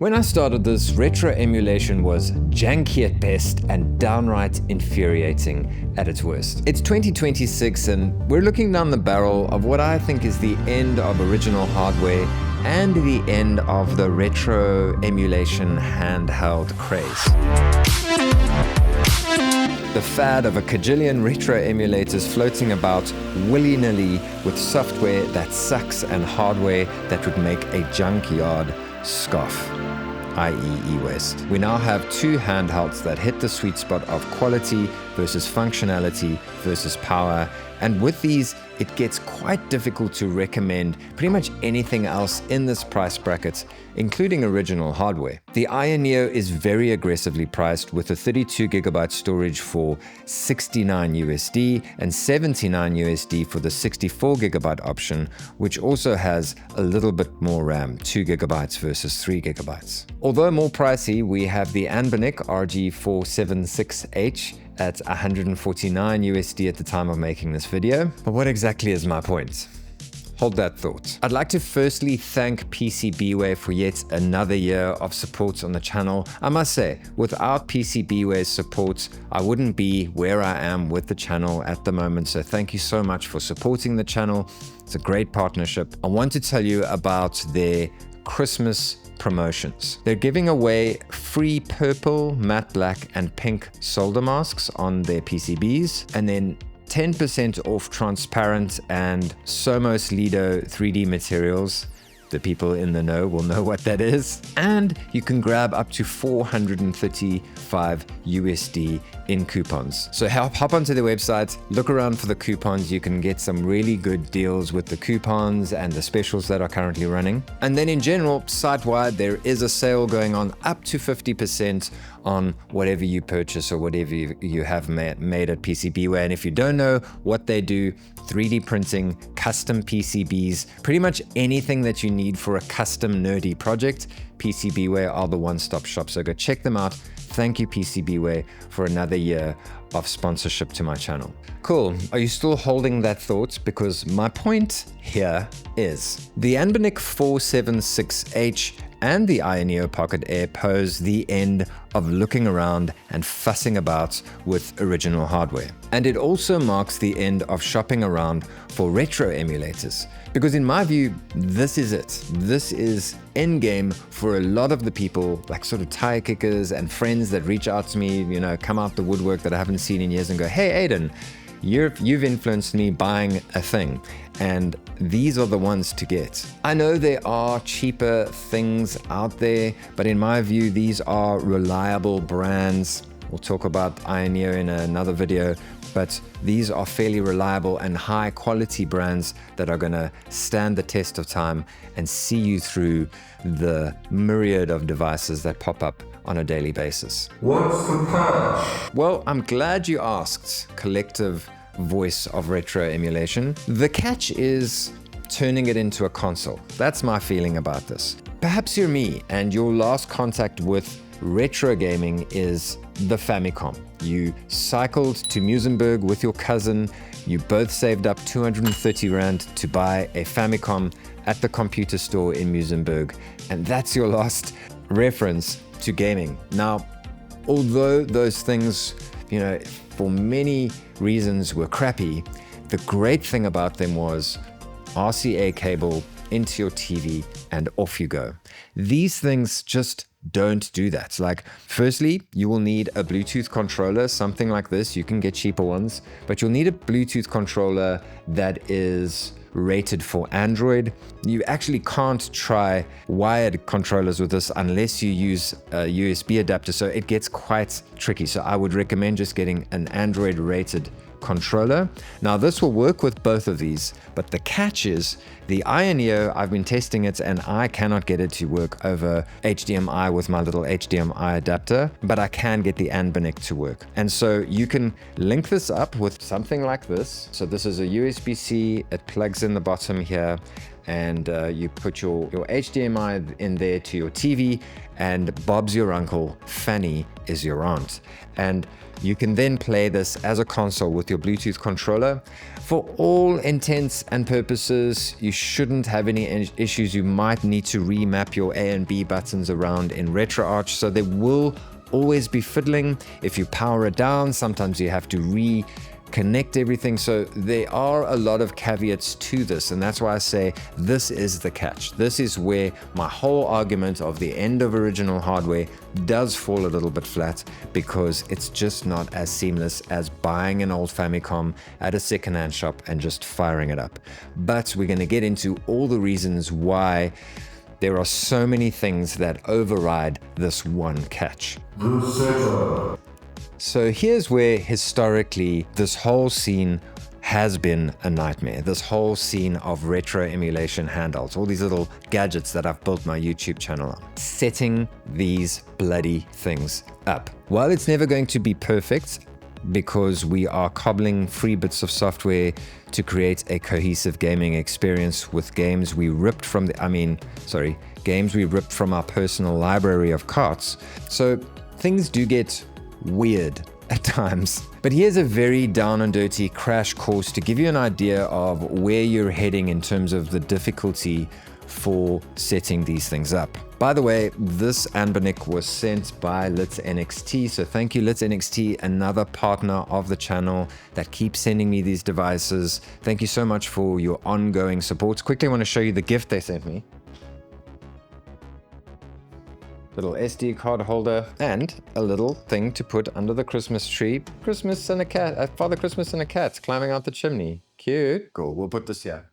When I started this, retro emulation was janky at best and downright infuriating at its worst. It's 2026 and we're looking down the barrel of what I think is the end of original hardware and the end of the retro emulation handheld craze. The fad of a cajillion retro emulators floating about willy-nilly with software that sucks and hardware that would make a junkyard scoff, i.e. eWest. We now have two handhelds that hit the sweet spot of quality versus functionality versus power, and with these, it gets quite difficult to recommend pretty much anything else in this price bracket, including original hardware. The Ayaneo is very aggressively priced with a 32GB storage for $69 and $79 for the 64GB option, which also has a little bit more RAM, 2GB versus 3GB. Although more pricey, we have the Anbernic RG476H at $149 at the time of making this video. But what exactly is my point? Hold that thought. I'd like to firstly thank PCBWay for yet another year of support on the channel. I must say, without PCBWay's support, I wouldn't be where I am with the channel at the moment. So thank you so much for supporting the channel. It's a great partnership. I want to tell you about their Christmas promotions. They're giving away free purple, matte black, and pink solder masks on their PCBs, and then 10% off transparent and Somos Lido 3D materials. The people in the know will know what that is. And you can grab up to $435 in coupons. So hop onto their website, look around for the coupons. You can get some really good deals with the coupons and the specials that are currently running. And then in general, site-wide, there is a sale going on up to 50% on whatever you purchase or whatever you have made at PCBWay. And if you don't know what they do, 3D printing, custom PCBs, pretty much anything that you need for a custom nerdy project, PCBWay are the one-stop shop. So go check them out. Thank you, PCBWay, for another year of sponsorship to my channel. Cool. Are you still holding that thought? Because my point here is the Anbernic 476H and the Ayaneo Pocket Air pose the end of looking around and fussing about with original hardware. And it also marks the end of shopping around for retro emulators. Because in my view, this is it. This is endgame for a lot of the people, like sort of tire kickers and friends that reach out to me, come out the woodwork that I haven't seen in years and go, hey, Aiden, you've influenced me buying a thing, and these are the ones to get. I know there are cheaper things out there, but in my view, these are reliable brands. We'll talk about Ayaneo in another video, but these are fairly reliable and high quality brands that are gonna stand the test of time and see you through the myriad of devices that pop up on a daily basis. What's the catch? Well, I'm glad you asked, collective voice of retro emulation. The catch is turning it into a console. That's my feeling about this. Perhaps you're me and your last contact with retro gaming is the Famicom. You cycled to Muizenberg with your cousin. You both saved up 230 Rand to buy a Famicom at the computer store in Muizenberg. And that's your last reference to gaming. Now, although those things, for many reasons were crappy, the great thing about them was RCA cable into your TV and off you go. These things just don't do that. Like, firstly, you will need a Bluetooth controller, something like this. You can get cheaper ones, but you'll need a Bluetooth controller that is rated for Android. You actually can't try wired controllers with this unless you use a USB adapter, so it gets quite tricky. So I would recommend just getting an Android rated controller. Now this will work with both of these, but the catch is the Ayaneo, I've been testing it and I cannot get it to work over HDMI with my little HDMI adapter, but I can get the Anbernic to work. And so you can link this up with something like this. So this is a USB-C, it plugs plugs in the bottom here, and you put your HDMI in there to your TV, and Bob's your uncle, Fanny is your aunt. And you can then play this as a console with your Bluetooth controller. For all intents and purposes, you shouldn't have any issues. You might need to remap your A and B buttons around in RetroArch, so there will always be fiddling. If you power it down, sometimes you have to reconnect everything. So there are a lot of caveats to this, and that's why I say this is the catch. This is where my whole argument of the end of original hardware does fall a little bit flat, because it's just not as seamless as buying an old Famicom at a secondhand shop and just firing it up. But we're going to get into all the reasons why there are so many things that override this one catch. So here's where historically this whole scene has been a nightmare. This whole scene of retro emulation handhelds, all these little gadgets that I've built my YouTube channel on, setting these bloody things up. While it's never going to be perfect, because we are cobbling free bits of software to create a cohesive gaming experience with games we ripped from games we ripped from our personal library of carts. So things do get weird at times. But here's a very down and dirty crash course to give you an idea of where you're heading in terms of the difficulty for setting these things up. By the way, this Anbernic was sent by LitsNXT, so thank you LitsNXT, another partner of the channel that keeps sending me these devices. Thank you so much for your ongoing support. Quickly, I want to show you the gift they sent me. Little SD card holder and a little thing to put under the Christmas tree. Christmas and a cat, Father Christmas and a cat climbing out the chimney. Cute. Cool, we'll put this here.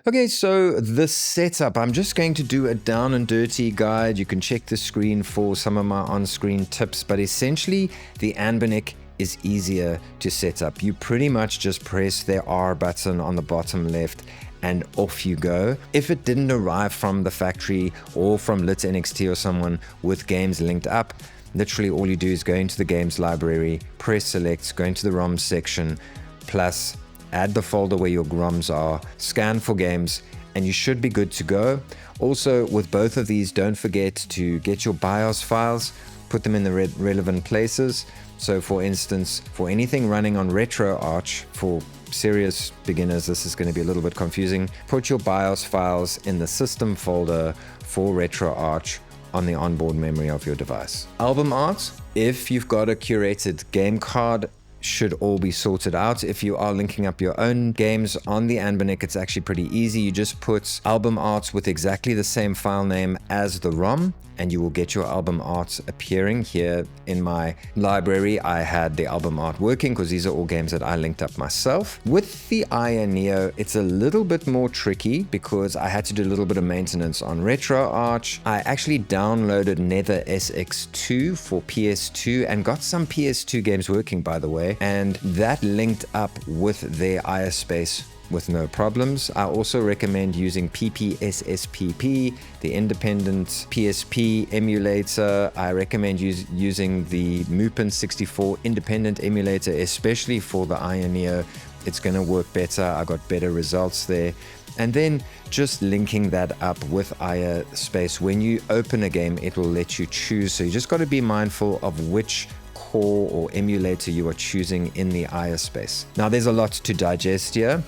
Okay, so the setup, I'm just going to do a down and dirty guide. You can check the screen for some of my on-screen tips, but essentially the Anbernic is easier to set up. You pretty much just press the R button on the bottom left and off you go. If it didn't arrive from the factory or from LitsNXT or someone with games linked up, literally all you do is go into the games library, press select, go into the ROM section, plus add the folder where your ROMs are, scan for games, and you should be good to go. Also, with both of these, don't forget to get your BIOS files, put them in the relevant places. So for instance, for anything running on RetroArch, for serious beginners, this is going to be a little bit confusing. Put your BIOS files in the system folder for RetroArch on the onboard memory of your device. Album art, if you've got a curated game card, should all be sorted out. If you are linking up your own games on the Anbernic, it's actually pretty easy. You just put album art with exactly the same file name as the ROM, and you will get your album art appearing. Here in my library, I had the album art working because these are all games that I linked up myself. With the Ayaneo, it's a little bit more tricky because I had to do a little bit of maintenance on RetroArch. I actually downloaded Nether SX2 for PS2 and got some PS2 games working, by the way, and that linked up with their ISpace with no problems. I also recommend using PPSSPP, the independent PSP emulator. I recommend using the Mupen64 independent emulator, especially for the Ayaneo. It's going to work better. I got better results there. And then just linking that up with ISpace. When you open a game, it will let you choose. So you just got to be mindful of which core or emulator you are choosing in the ISpace. Now, there's a lot to digest here.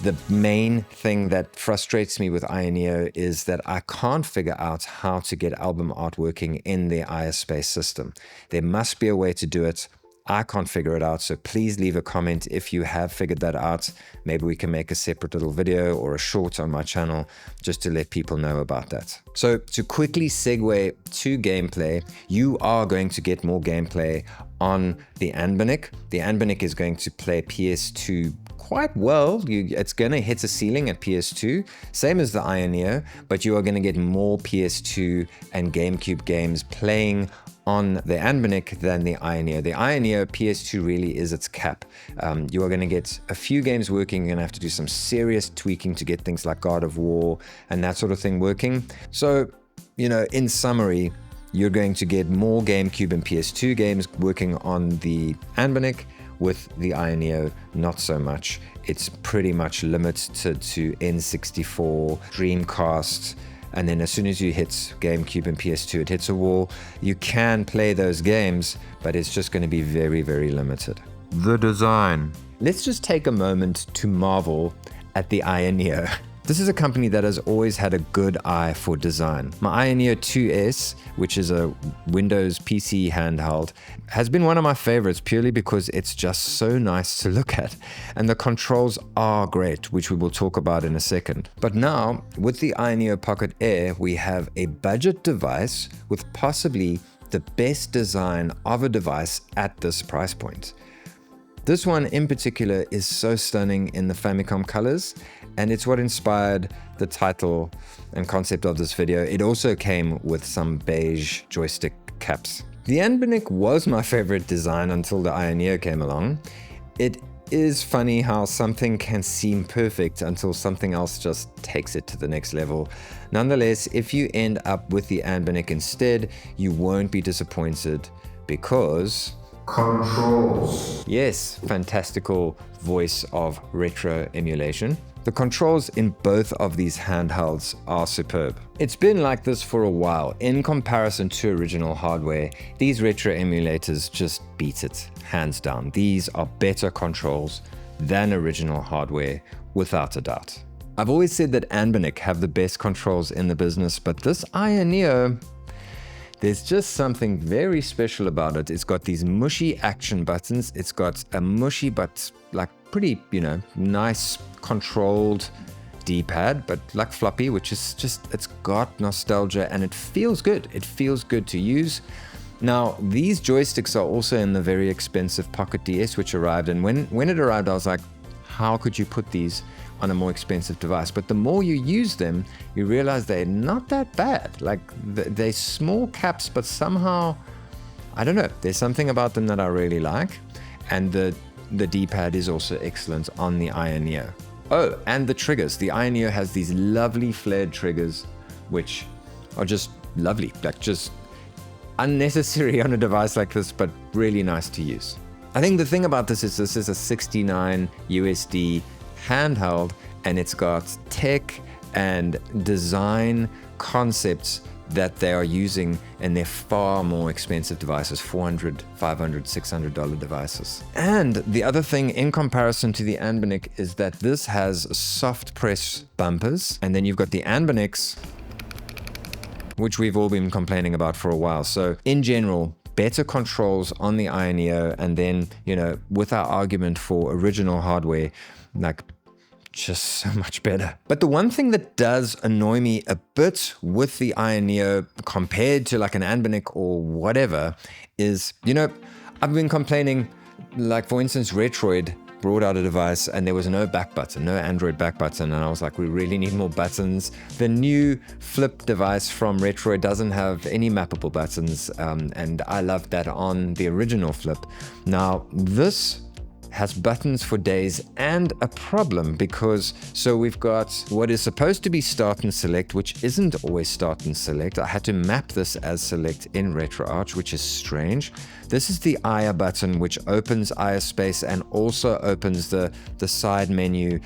The main thing that frustrates me with Ayaneo is that I can't figure out how to get album art working in the ISpace system. There must be a way to do it. I can't figure it out, so please leave a comment if you have figured that out. Maybe we can make a separate little video or a short on my channel just to let people know about that. So to quickly segue to gameplay, you are going to get more gameplay on the Anbernic. The Anbernic is going to play PS2 quite well. It's going to hit a ceiling at PS2, same as the Ayaneo, but you are going to get more PS2 and GameCube games playing on the Anbernic than the Ayaneo. The Ayaneo PS2 really is its cap. You are going to get a few games working. You're going to have to do some serious tweaking to get things like God of War and that sort of thing working. So, you know, in summary, you're going to get more GameCube and PS2 games working on the Anbernic, With the Ayaneo, not so much. It's pretty much limited to N64, Dreamcast, and then as soon as you hit GameCube and PS2, it hits a wall. You can play those games, but it's just going to be very, very limited. The design. Let's just take a moment to marvel at the Ayaneo. This is a company that has always had a good eye for design. My Ayaneo 2S, which is a Windows PC handheld, has been one of my favorites purely because it's just so nice to look at. And the controls are great, which we will talk about in a second. But now, with the Ayaneo Pocket Air, we have a budget device with possibly the best design of a device at this price point. This one in particular is so stunning in the Famicom colors, and it's what inspired the title and concept of this video. It also came with some beige joystick caps. The Anbernic was my favorite design until the Ayaneo came along. It is funny how something can seem perfect until something else just takes it to the next level. Nonetheless, if you end up with the Anbernic instead, you won't be disappointed because... controls. Yes, fantastical voice of retro emulation. The controls in both of these handhelds are superb. It's been like this for a while. In comparison to original hardware, these retro emulators just beat it, hands down. These are better controls than original hardware, without a doubt. I've always said that Anbernic have the best controls in the business, but this Ayaneo, there's just something very special about it. It's got these mushy action buttons. It's got a mushy but like pretty, nice controlled D-pad, but like floppy, which is just, it's got nostalgia and it feels good. It feels good to use. Now, these joysticks are also in the very expensive Pocket DS, which arrived. And when it arrived, I was like, how could you put these on a more expensive device? But the more you use them, you realize they're not that bad. Like they're small caps, but somehow, I don't know, there's something about them that I really like. And the D-pad is also excellent on the Ayaneo. Oh, and the triggers. The Ayaneo has these lovely flared triggers, which are just lovely, like just unnecessary on a device like this, but really nice to use. I think the thing about this is a 69 USD handheld, and it's got tech and design concepts that they are using in their far more expensive devices, $400, $500, $600 devices. And the other thing in comparison to the Anbernic is that this has soft press bumpers, and then you've got the Anbernics, which we've all been complaining about for a while. So in general, better controls on the Ayaneo, and then, with our argument for original hardware, like just so much better. But the one thing that does annoy me a bit with the Ayaneo compared to like an Anbernic or whatever is, I've been complaining, like for instance, Retroid brought out a device and there was no back button, no Android back button. And I was like, we really need more buttons. The new flip device from Retroid doesn't have any mappable buttons. And I loved that on the original flip. Now this has buttons for days and a problem because, so we've got what is supposed to be start and select, which isn't always start and select. I had to map this as select in RetroArch, which is strange. This is the Aya button, which opens Aya space and also opens the side menu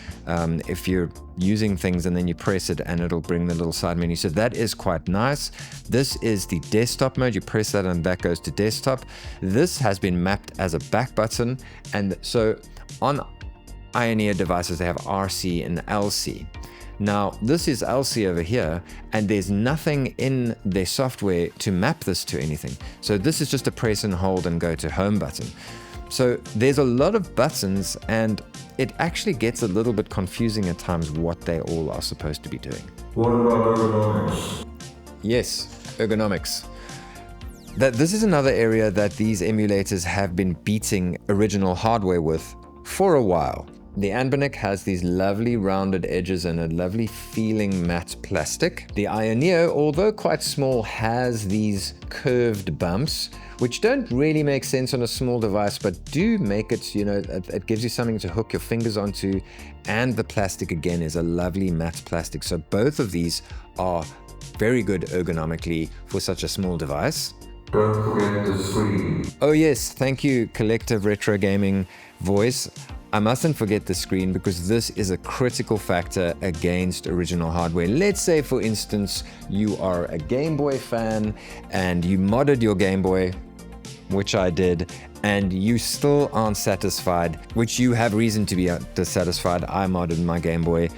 if you're using things and then you press it and it'll bring the little side menu. So that is quite nice. This is the desktop mode. You press that and that goes to desktop. This has been mapped as a back button. And so on Ayaneo devices, they have RC and LC. Now, this is LC over here, and there's nothing in their software to map this to anything. So this is just a press and hold and go to home button. So there's a lot of buttons, and it actually gets a little bit confusing at times what they all are supposed to be doing. What about ergonomics? Yes, ergonomics. This is another area that these emulators have been beating original hardware with for a while. The Anbernic has these lovely rounded edges and a lovely feeling matte plastic. The Ayaneo, although quite small, has these curved bumps, which don't really make sense on a small device, but do make it, it gives you something to hook your fingers onto. And the plastic again is a lovely matte plastic. So both of these are very good ergonomically for such a small device. Don't forget the screen. Oh yes, thank you, Collective Retro Gaming Voice. I mustn't forget the screen because this is a critical factor against original hardware. Let's say, for instance, you are a Game Boy fan and you modded your Game Boy, which I did, and you still aren't satisfied, which you have reason to be dissatisfied. I modded my Game Boy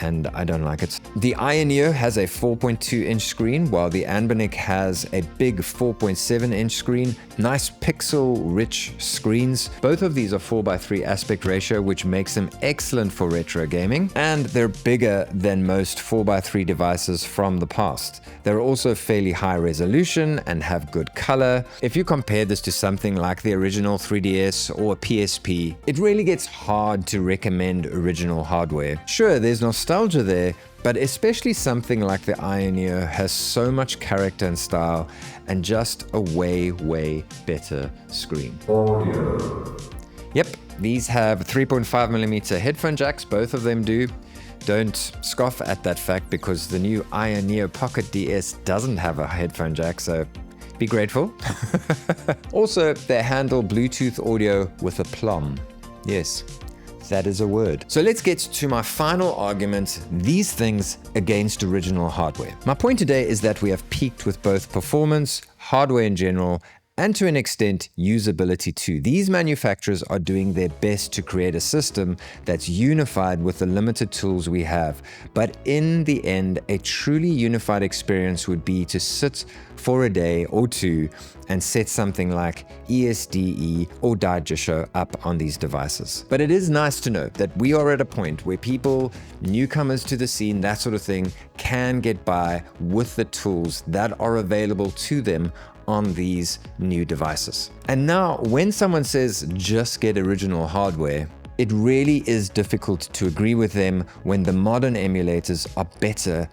and I don't like it. The Ayaneo has a 4.2-inch screen, while the Anbernic has a big 4.7-inch screen. Nice pixel-rich screens. Both of these are 4:3 aspect ratio, which makes them excellent for retro gaming, and they're bigger than most 4:3 devices from the past. They're also fairly high resolution and have good color. If you compare this to something like the original 3DS or PSP, it really gets hard to recommend original hardware. Sure, there's nostalgia there, but especially something like the Ayaneo has so much character and style and just a way better screen. Audio. Yep, these have 3.5mm headphone jacks, both of them do. Don't scoff at that fact because the new Ayaneo Pocket DS doesn't have a headphone jack, so be grateful. Also, they handle Bluetooth audio with aplomb. Yes, that is a word. So let's get to my final argument, these things against original hardware. My point today is that we have peaked with both performance, hardware in general, and to an extent, usability too. These manufacturers are doing their best to create a system that's unified with the limited tools we have. But in the end, a truly unified experience would be to sit for a day or two and set something like ESDE or Daijisho up on these devices. But it is nice to know that we are at a point where people, newcomers to the scene, that sort of thing, can get by with the tools that are available to them on these new devices. And now, when someone says just get original hardware, it really is difficult to agree with them when the modern emulators are better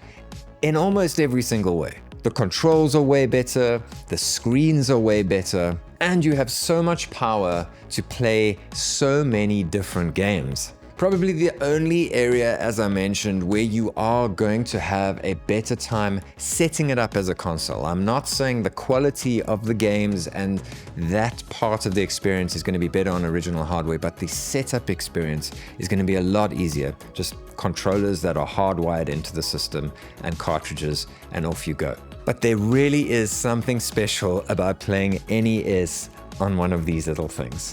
in almost every single way. The controls are way better, the screens are way better, and you have so much power to play so many different games. Probably the only area, as I mentioned, where you are going to have a better time setting it up as a console. I'm not saying the quality of the games and that part of the experience is going to be better on original hardware, but the setup experience is going to be a lot easier. Just controllers that are hardwired into the system and cartridges, and off you go. But there really is something special about playing NES on one of these little things.